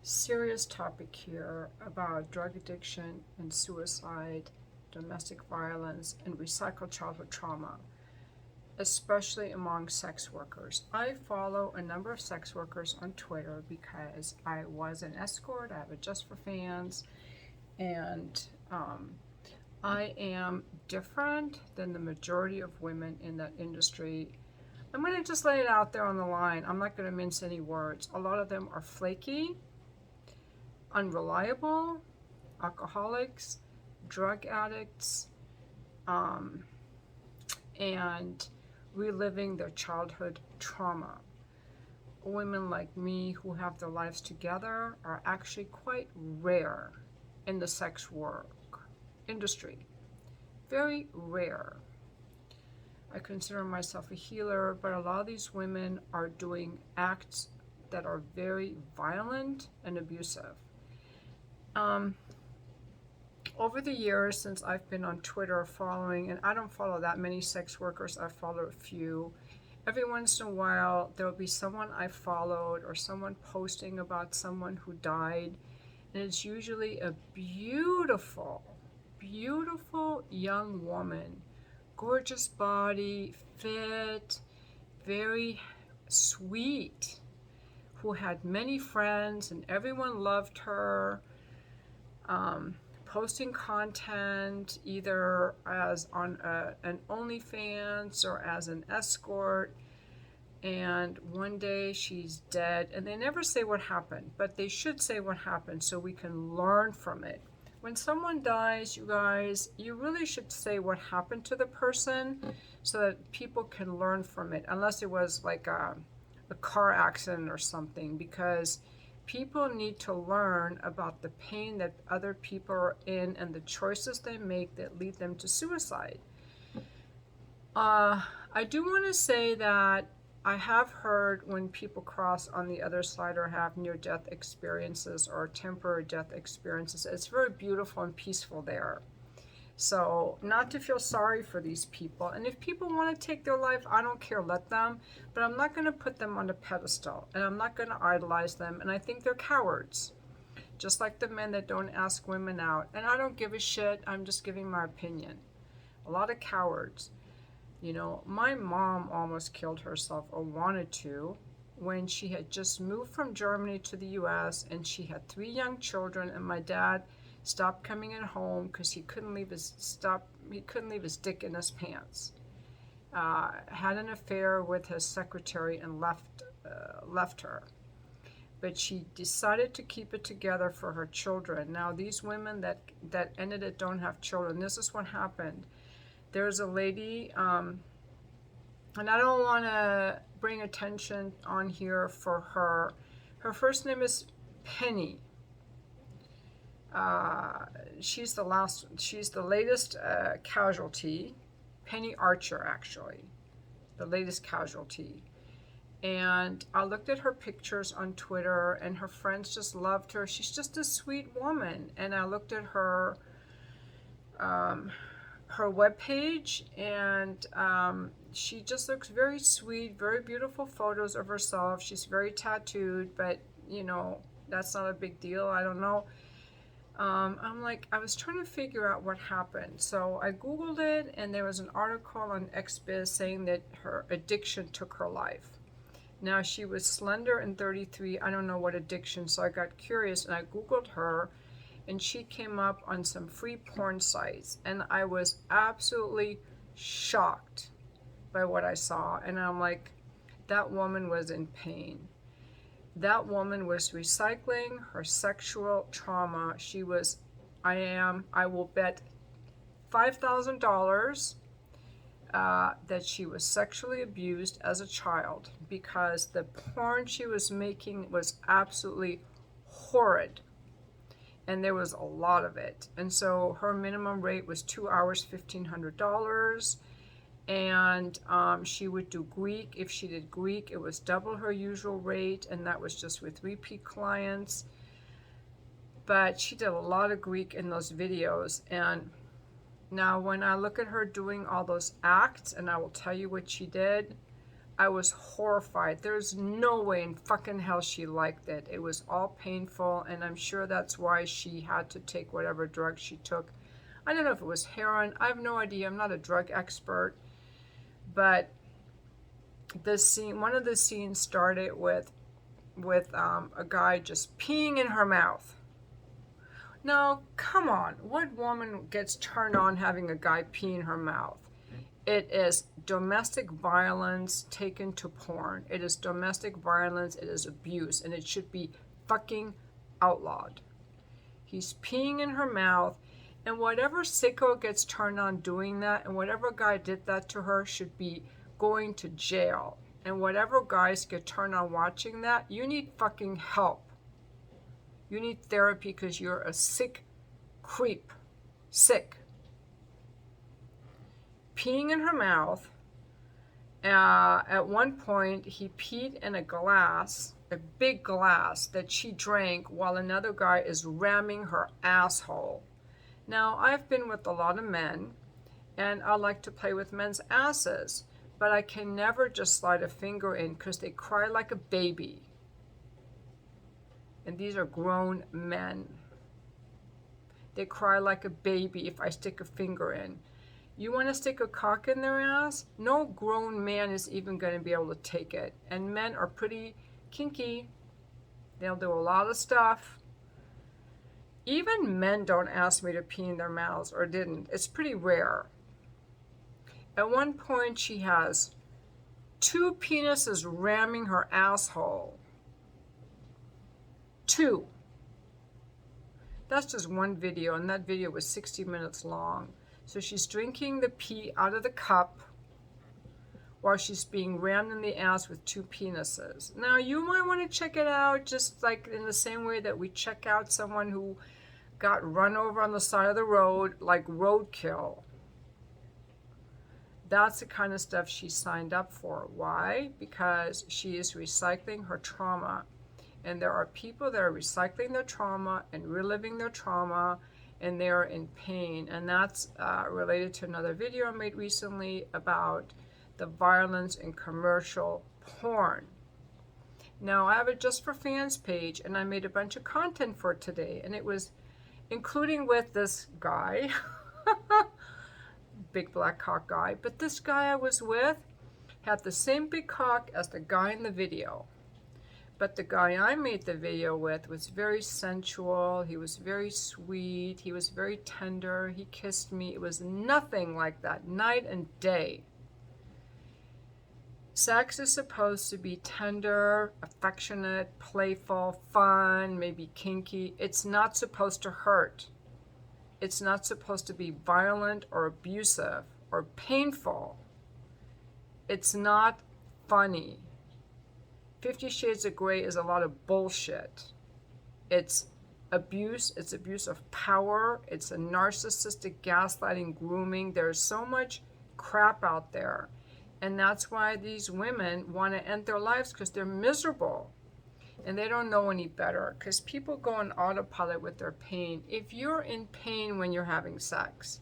Serious topic here about drug addiction and suicide, domestic violence, and recycled childhood trauma, especially among sex workers. I follow a number of sex workers on Twitter because I was an escort. I have a Just for Fans, and I am different than the majority of women in that industry. I'm going to just lay it out there on the line. I'm not going to mince any words. A lot of them are flaky, unreliable, alcoholics, drug addicts, um, and reliving their childhood trauma. Women like me who have their lives together are actually quite rare in the sex work industry. Very rare. I consider myself a healer, but a lot of these women are doing acts that are very violent and abusive. Over the years, since I've been on Twitter following, and I don't follow that many sex workers, I follow a few. Every once in a while, there'll be someone I followed or someone posting about someone who died, and it's usually a beautiful, beautiful young woman, gorgeous body, fit, very sweet, who had many friends and everyone loved her. Posting content either as on an OnlyFans or as an escort, and one day she's dead, and they never say what happened, but they should say what happened so we can learn from it. When someone dies, you guys, you really should say what happened to the person so that people can learn from it, unless it was like a car accident or something, because people need to learn about the pain that other people are in and the choices they make that lead them to suicide. I do want to say that I have heard when people cross on the other side or have near-death experiences or temporary death experiences, it's very beautiful and peaceful there. So, not to feel sorry for these people. And if people want to take their life, I don't care, let them. But I'm not going to put them on a pedestal. And I'm not going to idolize them. And I think they're cowards. Just like the men that don't ask women out. And I don't give a shit. I'm just giving my opinion. A lot of cowards. You know, my mom almost killed herself, or wanted to, when she had just moved from Germany to the US. And she had 3 young children. And my dad stopped coming in home because he couldn't leave his dick in his pants. Had an affair with his secretary and left her. But she decided to keep it together for her children. Now these women that ended it don't have children. This is what happened. There's a lady, and I don't want to bring attention on here for her. Her first name is Penny. She's the latest casualty. Penny Archer, actually, the latest casualty. And I looked at her pictures on Twitter, and her friends just loved her. She's just a sweet woman. And I looked at her webpage, and she just looks very sweet, very beautiful photos of herself. She's very tattooed, but you know, that's not a big deal. I don't know. I was trying to figure out what happened. So I Googled it, and there was an article on XBiz saying that her addiction took her life. Now, she was slender and 33. I don't know what addiction, so I got curious, and I Googled her, and she came up on some free porn sites, and I was absolutely shocked by what I saw. And I'm like, that woman was in pain. That woman was recycling her sexual trauma. I will bet $5,000 that she was sexually abused as a child, because the porn she was making was absolutely horrid. And there was a lot of it. And so her minimum rate was 2 hours, $1,500. And she would do Greek. If she did Greek, it was double her usual rate, and that was just with repeat clients. But she did a lot of Greek in those videos. And now when I look at her doing all those acts, and I will tell you what she did, I was horrified. There's no way in fucking hell she liked it. It was all painful, and I'm sure that's why she had to take whatever drug she took. I don't know if it was heroin. I have no idea. I'm not a drug expert. But this scene, one of the scenes started with a guy just peeing in her mouth. Now, come on. What woman gets turned on having a guy pee in her mouth? It is domestic violence taken to porn. It is domestic violence. It is abuse. And it should be fucking outlawed. He's peeing in her mouth. And whatever sicko gets turned on doing that, and whatever guy did that to her should be going to jail. And whatever guys get turned on watching that, you need fucking help. You need therapy because you're a sick creep. Sick. Peeing in her mouth. At one point, he peed in a glass, a big glass that she drank while another guy is ramming her asshole. Now, I've been with a lot of men, and I like to play with men's asses, but I can never just slide a finger in because they cry like a baby. And these are grown men. They cry like a baby if I stick a finger in. You want to stick a cock in their ass? No grown man is even going to be able to take it. And men are pretty kinky. They'll do a lot of stuff. Even men don't ask me to pee in their mouths, or didn't. It's pretty rare. At one point, she has 2 penises ramming her asshole. 2. That's just one video, and that video was 60 minutes long. So she's drinking the pee out of the cup while she's being rammed in the ass with 2 penises. Now, you might want to check it out just like in the same way that we check out someone who got run over on the side of the road, like roadkill. That's the kind of stuff she signed up for. Why? Because she is recycling her trauma. And there are people that are recycling their trauma and reliving their trauma, and they are in pain. And that's related to another video I made recently about the violence in commercial porn. Now, I have a Just for Fans page, and I made a bunch of content for it today, and it was including with this guy, big black cock guy, but this guy I was with had the same big cock as the guy in the video. But the guy I made the video with was very sensual. He was very sweet. He was very tender. He kissed me. It was nothing like that, night and day. Sex is supposed to be tender, affectionate, playful, fun, maybe kinky. It's not supposed to hurt. It's not supposed to be violent or abusive or painful. It's not funny. 50 Shades of Grey is a lot of bullshit. It's abuse. It's abuse of power. It's a narcissistic gaslighting, grooming. There's so much crap out there. And that's why these women want to end their lives, because they're miserable. And they don't know any better, because people go on autopilot with their pain. If you're in pain when you're having sex,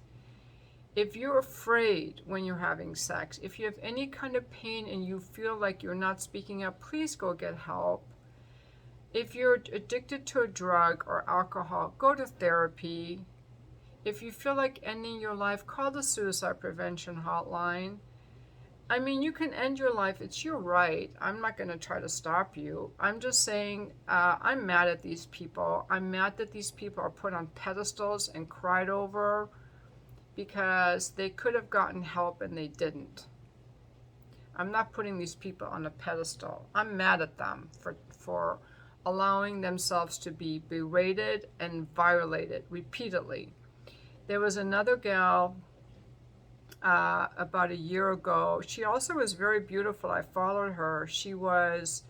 if you're afraid when you're having sex, if you have any kind of pain and you feel like you're not speaking up, please go get help. If you're addicted to a drug or alcohol, go to therapy. If you feel like ending your life, call the suicide prevention hotline. I mean, you can end your life. It's your right. I'm not going to try to stop you. I'm just saying I'm mad at these people. I'm mad that these people are put on pedestals and cried over because they could have gotten help and they didn't. I'm not putting these people on a pedestal. I'm mad at them for allowing themselves to be berated and violated repeatedly. There was another gal about a year ago. She also was very beautiful. I followed her. She did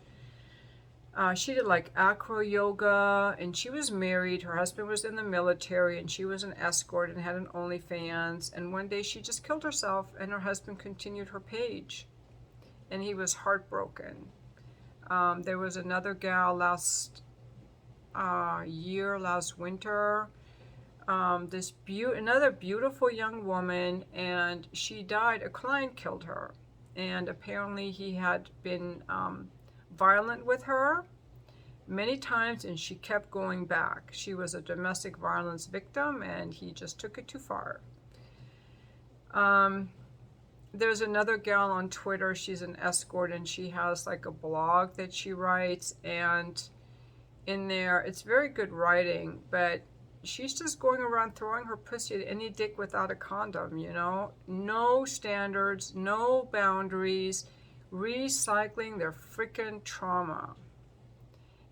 like acro yoga, and she was married. Her husband was in the military, and she was an escort and had an OnlyFans. And one day she just killed herself, and her husband continued her page, and he was heartbroken. There was another gal last winter. Another beautiful young woman, and she died. A client killed her. and apparently he had been violent with her many times, and she kept going back. She was a domestic violence victim, and he just took it too far. There's another gal on Twitter. She's an escort, and she has like a blog that she writes, and in there, it's very good writing, but she's just going around throwing her pussy at any dick without a condom, you know? No standards, no boundaries, recycling their freaking trauma.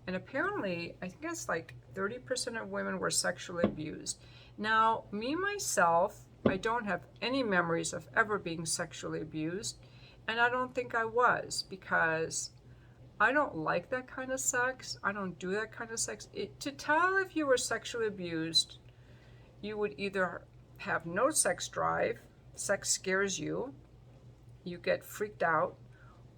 And apparently, I think it's like 30% of women were sexually abused. Now, me, myself, I don't have any memories of ever being sexually abused, and I don't think I was, because I don't like that kind of sex. I don't do that kind of sex. To tell if you were sexually abused, you would either have no sex drive, sex scares you, you get freaked out,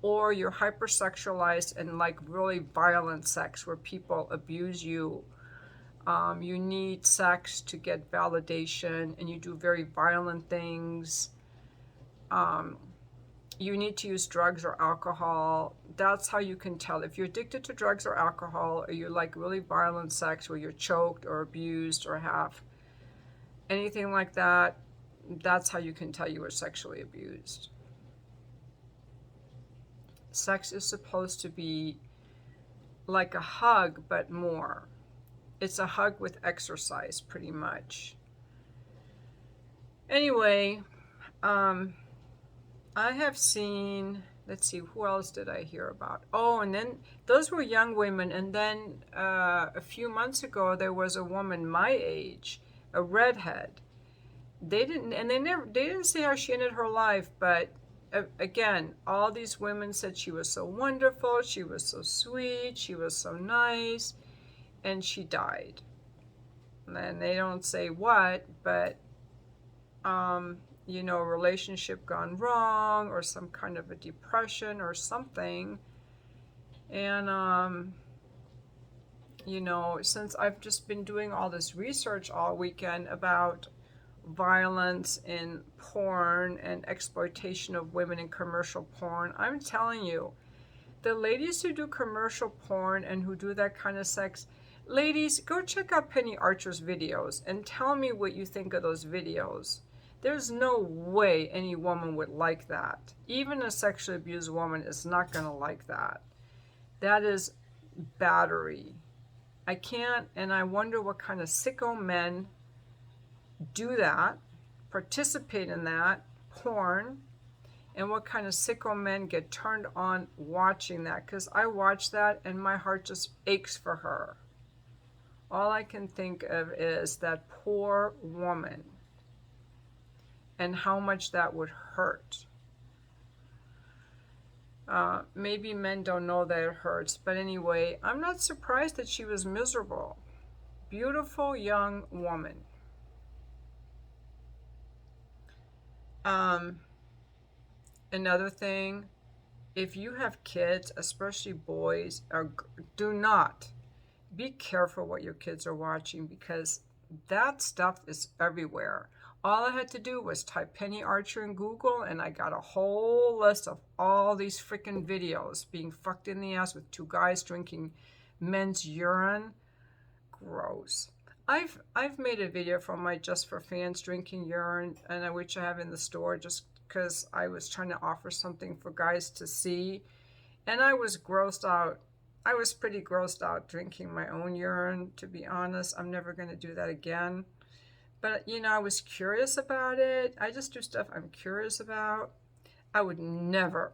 or you're hypersexualized and like really violent sex where people abuse you. You need sex to get validation, and you do very violent things. You need to use drugs or alcohol. That's how you can tell. If you're addicted to drugs or alcohol, or you like really violent sex where you're choked or abused or have anything like that, that's how you can tell you were sexually abused. Sex is supposed to be like a hug, but more. It's a hug with exercise, pretty much. Anyway, I have seen, let's see, who else did I hear about? Oh, and then those were young women. And then a few months ago, there was a woman my age, a redhead. They didn't say how she ended her life, but again, all these women said she was so wonderful, she was so sweet, she was so nice, and she died. And they don't say what, but you know, a relationship gone wrong, or some kind of a depression or something. And you know, since I've just been doing all this research all weekend about violence in porn and exploitation of women in commercial porn, I'm telling you, the ladies who do commercial porn and who do that kind of sex, ladies, go check out Penny Archer's videos and tell me what you think of those videos. There's no way any woman would like that. Even a sexually abused woman is not going to like that. That is battery. I can't, and I wonder what kind of sicko men do that, participate in that porn, and what kind of sicko men get turned on watching that, because I watch that and my heart just aches for her. All I can think of is that poor woman and how much that would hurt. Maybe men don't know that it hurts, but anyway, I'm not surprised that she was miserable. Beautiful young woman. Another thing, if you have kids, especially boys, do not, be careful what your kids are watching, because that stuff is everywhere. All I had to do was type Penny Archer in Google, and I got a whole list of all these freaking videos being fucked in the ass with two guys drinking men's urine. Gross. I've made a video from my Just for Fans drinking urine, and which I have in the store just because I was trying to offer something for guys to see, and I was grossed out. I was pretty grossed out drinking my own urine, to be honest. I'm never going to do that again. But, you know, I was curious about it. I just do stuff I'm curious about. I would never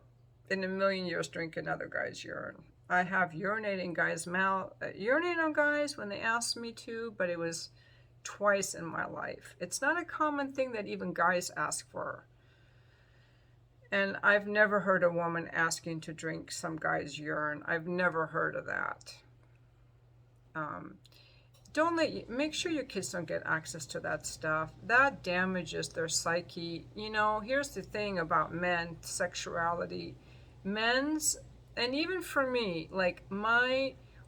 in a million years drink another guy's urine. I have urinated in guys' mouth, urinated on guys when they asked me to, but it was twice in my life. It's not a common thing that even guys ask for. And I've never heard a woman asking to drink some guy's urine. I've never heard of that. Make sure your kids don't get access to that stuff. That damages their psyche. You know, here's the thing about men, sexuality. Men's, and even for me, like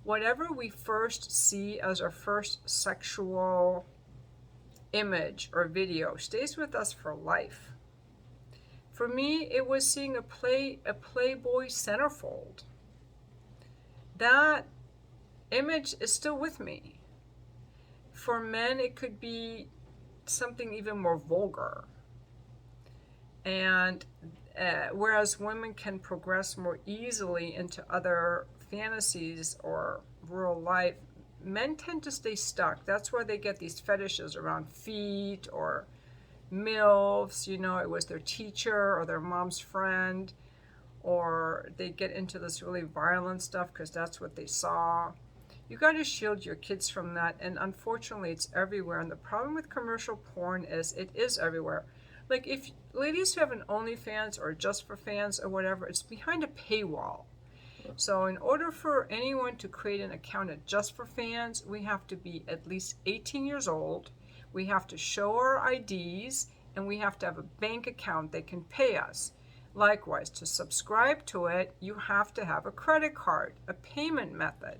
whatever we first see as our first sexual image or video stays with us for life. For me, it was seeing a Playboy centerfold. That image is still with me. For men, it could be something even more vulgar. And whereas women can progress more easily into other fantasies or real life, men tend to stay stuck. That's why they get these fetishes around feet or MILFs, you know, it was their teacher or their mom's friend, or they get into this really violent stuff because that's what they saw. You got to shield your kids from that, and unfortunately it's everywhere. And the problem with commercial porn is it is everywhere. Like, if ladies who have an OnlyFans or Just for Fans or whatever, it's behind a paywall. So in order for anyone to create an account at Just for Fans, we have to be at least 18 years old, we have to show our IDs, and we have to have a bank account that can pay us. Likewise, to subscribe to it, you have to have a credit card, a payment method.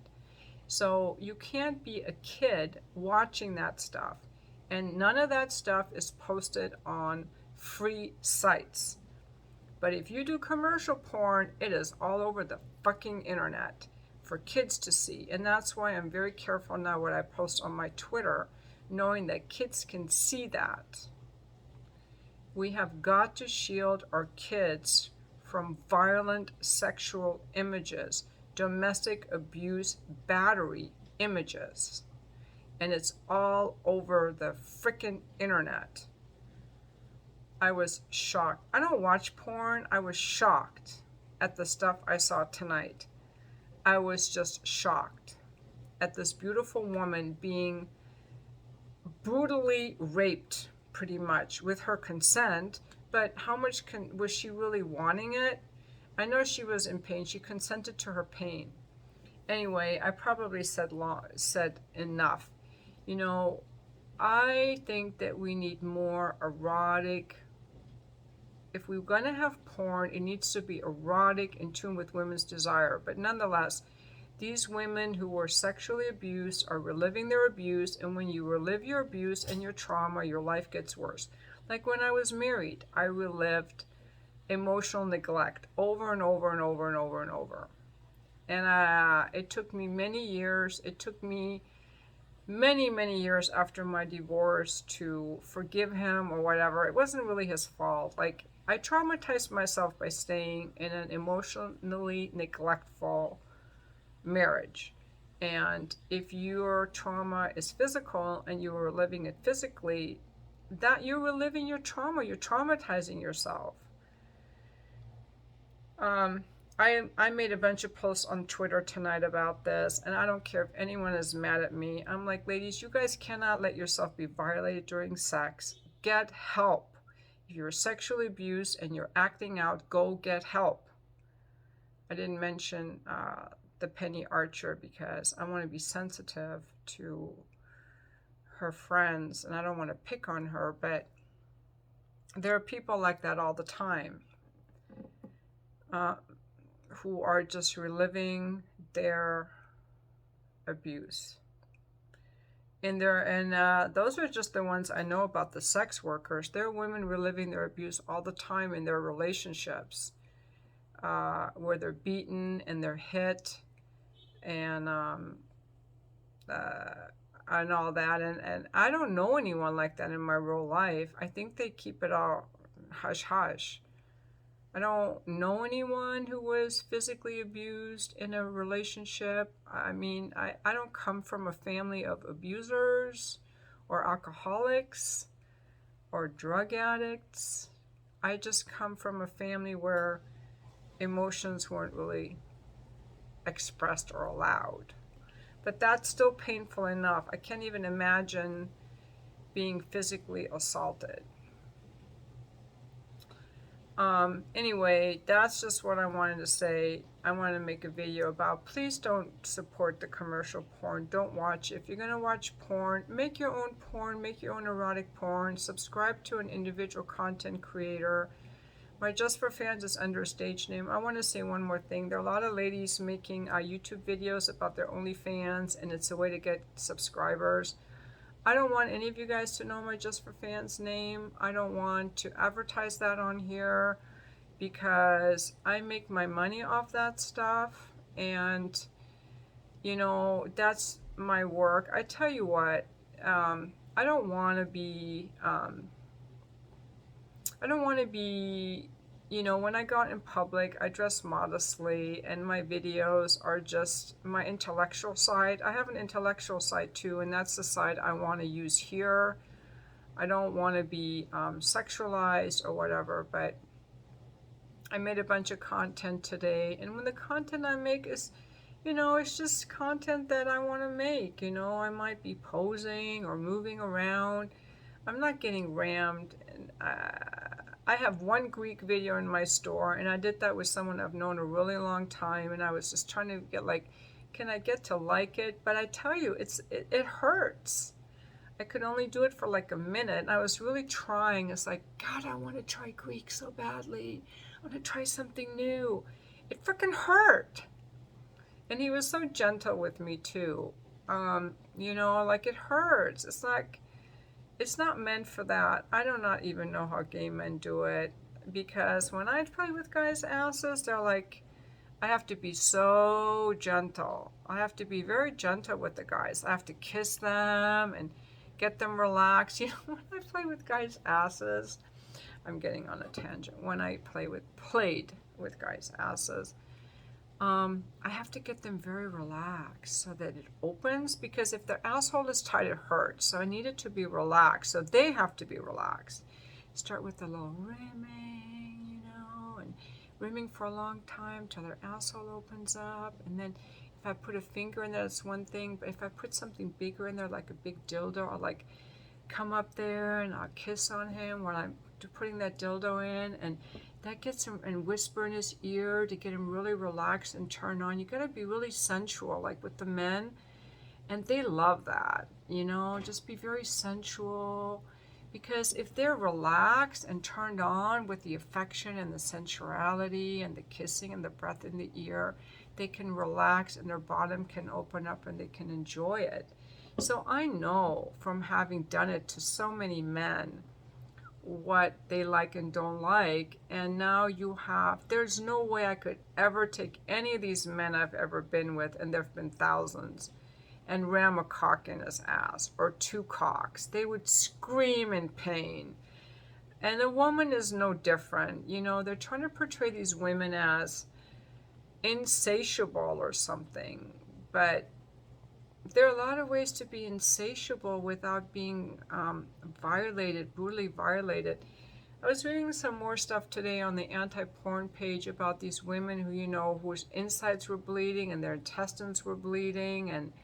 So you can't be a kid watching that stuff. And none of that stuff is posted on free sites. But if you do commercial porn, it is all over the fucking internet for kids to see. And that's why I'm very careful now what I post on my Twitter, knowing that kids can see that. We have got to shield our kids from violent sexual images, domestic abuse, battery images. And it's all over the frickin' internet. I was shocked. I don't watch porn. I was shocked at the stuff I saw tonight. I was just shocked at this beautiful woman being brutally raped, pretty much, with her consent. But how much was she really wanting it? I know she was in pain. She consented to her pain. Anyway, I probably said enough. You know, I think that we need more erotic. If we're going to have porn, it needs to be erotic, in tune with women's desire. But nonetheless, these women who were sexually abused are reliving their abuse, and when you relive your abuse and your trauma, your life gets worse. Like when I was married, I relived emotional neglect over and over and over and over and over. And it took me many years. It took me many years after my divorce to forgive him or whatever. It wasn't really his fault. Like, I traumatized myself by staying in an emotionally neglectful marriage. And if your trauma is physical and you are living it physically, that you're reliving your trauma, you're traumatizing yourself. I made a bunch of posts on Twitter tonight about this, and I don't care if anyone is mad at me. I'm like, ladies, you guys cannot let yourself be violated during sex. Get help. If you're sexually abused and you're acting out, go get help. I didn't mention the Penny Archer because I want to be sensitive to her friends, and I don't want to pick on her, but there are people like that all the time. Who are just reliving their abuse. And those are just the ones I know about, the sex workers. There are women reliving their abuse all the time in their relationships, where they're beaten and they're hit and all that. And I don't know anyone like that in my real life. I think they keep it all hush-hush. I don't know anyone who was physically abused in a relationship. I mean, I don't come from a family of abusers or alcoholics or drug addicts. I just come from a family where emotions weren't really expressed or allowed. But that's still painful enough. I can't even imagine being physically assaulted. Anyway, that's just what I wanted to say. I wanted to make a video about, please don't support the commercial porn. Don't watch. If you're going to watch porn, make your own erotic porn. Subscribe to an individual content creator. My Just for Fans is under a stage name. I want to say one more thing. There are a lot of ladies making YouTube videos about their OnlyFans, and it's a way to get subscribers. I don't want any of you guys to know my Just for Fans name. I don't want to advertise that on here. because I make my money off that stuff, and you know, that's my work. I tell you what, I don't want to be, I don't want to be, you know, when I go out in public, I dress modestly, and my videos are just my intellectual side. I have an intellectual side too, and that's the side I want to use here. I don't want to be sexualized or whatever, but I made a bunch of content today, and when the content I make is, you know, it's just content that I want to make. You know, I might be posing or moving around. I'm not getting rammed. And I have one Greek video in my store, and I did that with someone I've known a really long time, and I was just trying to get like, can I get to like it? But I tell you, it hurts. I could only do it for like a minute, and I was really trying. It's like, God, I want to try Greek so badly. I want to try something new. It freaking hurt. And he was so gentle with me too. You know, like it hurts. It's like, it's not meant for that. I do not even know how gay men do it, because when I play with guys' asses, they're like, I have to be so gentle. I have to be very gentle with the guys. I have to kiss them and get them relaxed. You know, when I play with guys' asses, I'm getting on a tangent. When I played with guys' asses, I have to get them very relaxed so that it opens, because if their asshole is tight, it hurts. So I need it to be relaxed. So they have to be relaxed. Start with a little rimming, you know, and rimming for a long time till their asshole opens up. And then if I put a finger in there, that's one thing. But if I put something bigger in there, like a big dildo, I'll like come up there and I'll kiss on him when I'm putting that dildo in, and that gets him, and whisper in his ear to get him really relaxed and turned on. You gotta be really sensual, like with the men, and they love that, you know, just be very sensual, because if they're relaxed and turned on with the affection and the sensuality and the kissing and the breath in the ear, they can relax and their bottom can open up and they can enjoy it. So I know from having done it to so many men what they like and don't like, and now there's no way I could ever take any of these men I've ever been with, and there've been thousands, and ram a cock in his ass, or two cocks. They would scream in pain. And a woman is no different. You know, they're trying to portray these women as insatiable or something, but there are a lot of ways to be insatiable without being violated, brutally violated. I was reading some more stuff today on the anti-porn page about these women who, you know, whose insides were bleeding and their intestines were bleeding. And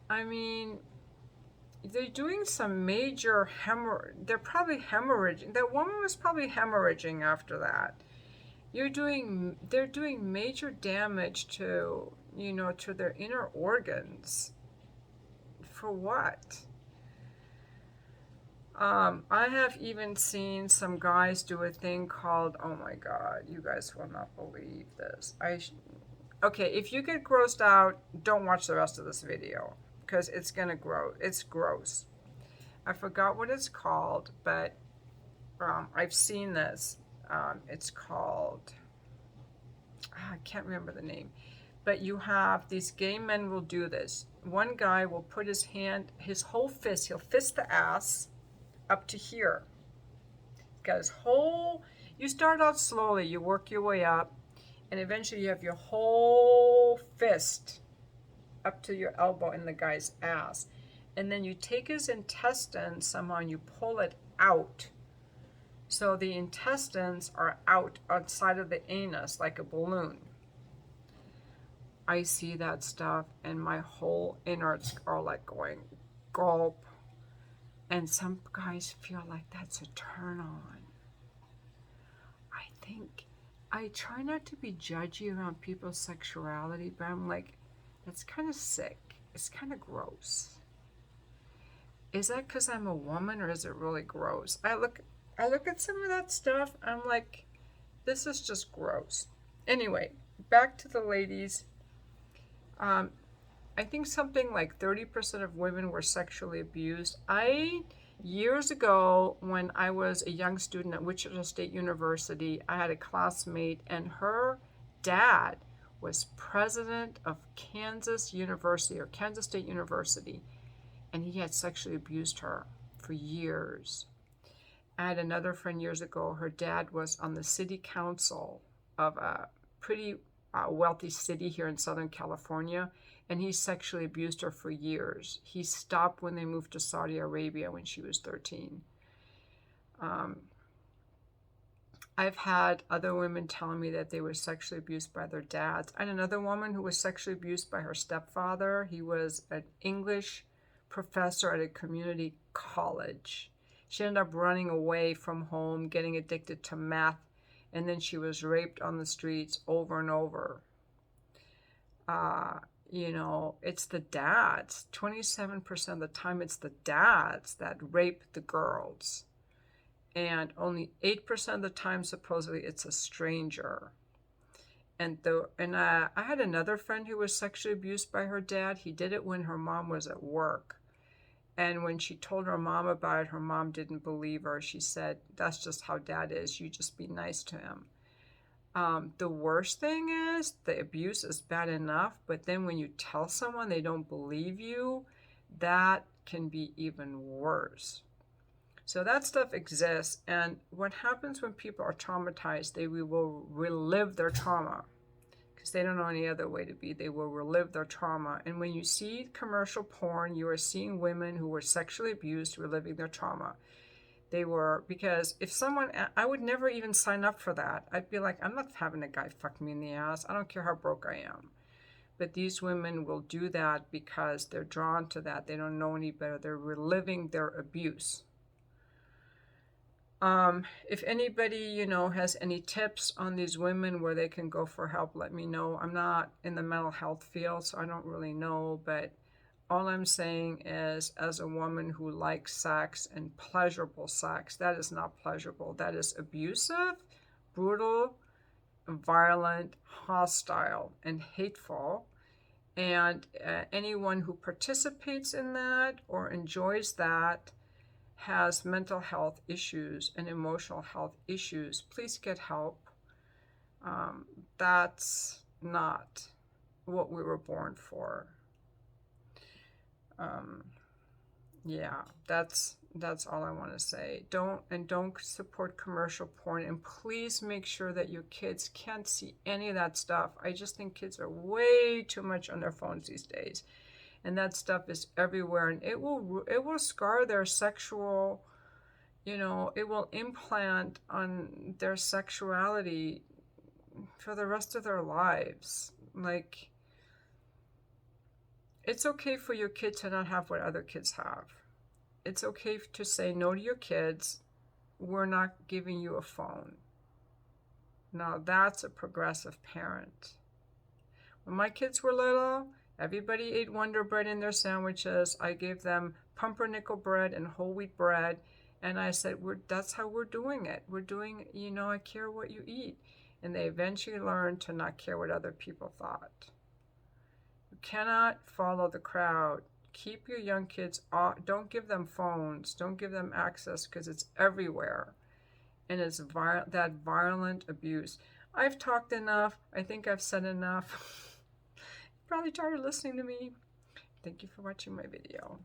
I mean, they're doing some major they're probably hemorrhaging. That woman was probably hemorrhaging after that. They're doing major damage to, you know, to their inner organs. For what? I have even seen some guys do a thing called, oh my God, you guys will not believe this. Okay, if you get grossed out, don't watch the rest of this video, because it's gonna grow. It's gross. I forgot what it's called, but I've seen this. It's called, I can't remember the name. But you have, these gay men will do this. One guy will put his hand, his whole fist, he'll fist the ass up to here. He's got his whole, you start out slowly, you work your way up, and eventually you have your whole fist up to your elbow in the guy's ass. And then you take his intestines somehow and you pull it out. So the intestines are out outside of the anus like a balloon. I see that stuff and my whole innards are like going gulp. And some guys feel like that's a turn on. I try not to be judgy around people's sexuality, but I'm like, that's kind of sick. It's kind of gross. Is that because I'm a woman, or is it really gross? I look at some of that stuff, I'm like, this is just gross. Anyway, back to the ladies. I think something like 30% of women were sexually abused. I Years ago, when I was a young student at Wichita State University, I had a classmate, and her dad was president of Kansas University or Kansas State University, and he had sexually abused her for years. I had another friend years ago, her dad was on the city council of a pretty wealthy city here in Southern California, and he sexually abused her for years. He stopped when they moved to Saudi Arabia when she was 13. Um, I've had other women telling me that they were sexually abused by their dads. I had another woman who was sexually abused by her stepfather. He was an English professor at a community college. She ended up running away from home, getting addicted to meth, and then she was raped on the streets over and over. It's the dads. 27% of the time, it's the dads that rape the girls. And only 8% of the time, supposedly, it's a stranger. And I had another friend who was sexually abused by her dad. He did it when her mom was at work. And when she told her mom about it, her mom didn't believe her. She said, "That's just how dad is. You just be nice to him." The worst thing is the abuse is bad enough, but then when you tell someone they don't believe you, that can be even worse. So that stuff exists, and what happens when people are traumatized, they will relive their trauma because they don't know any other way to be. They will relive their trauma. And when you see commercial porn, you are seeing women who were sexually abused reliving their trauma. Because if someone, I would never even sign up for that. I'd be like, I'm not having a guy fuck me in the ass. I don't care how broke I am. But these women will do that because they're drawn to that. They don't know any better. They're reliving their abuse. If anybody, has any tips on these women where they can go for help, let me know. I'm not in the mental health field, so I don't really know, but all I'm saying is, as a woman who likes sex and pleasurable sex, that is not pleasurable. That is abusive, brutal, violent, hostile, and hateful. And anyone who participates in that or enjoys that has mental health issues and emotional health issues, please get help. That's not what we were born for. Yeah, that's all I want to say. Don't support commercial porn, and please make sure that your kids can't see any of that stuff. I just think kids are way too much on their phones these days, and that stuff is everywhere, and it will scar their sexual, it will implant on their sexuality for the rest of their lives. Like, it's okay for your kid to not have what other kids have. It's okay to say no to your kids. We're not giving you a phone. Now, that's a progressive parent. When my kids were little, everybody ate Wonder Bread in their sandwiches. I gave them pumpernickel bread and whole wheat bread. And I said, that's how we're doing it. We're doing, I care what you eat. And they eventually learned to not care what other people thought. You cannot follow the crowd. Keep your young kids off. Don't give them phones. Don't give them access because it's everywhere. And it's that violent abuse. I've talked enough. I think I've said enough. Probably tired of listening to me. Thank you for watching my video.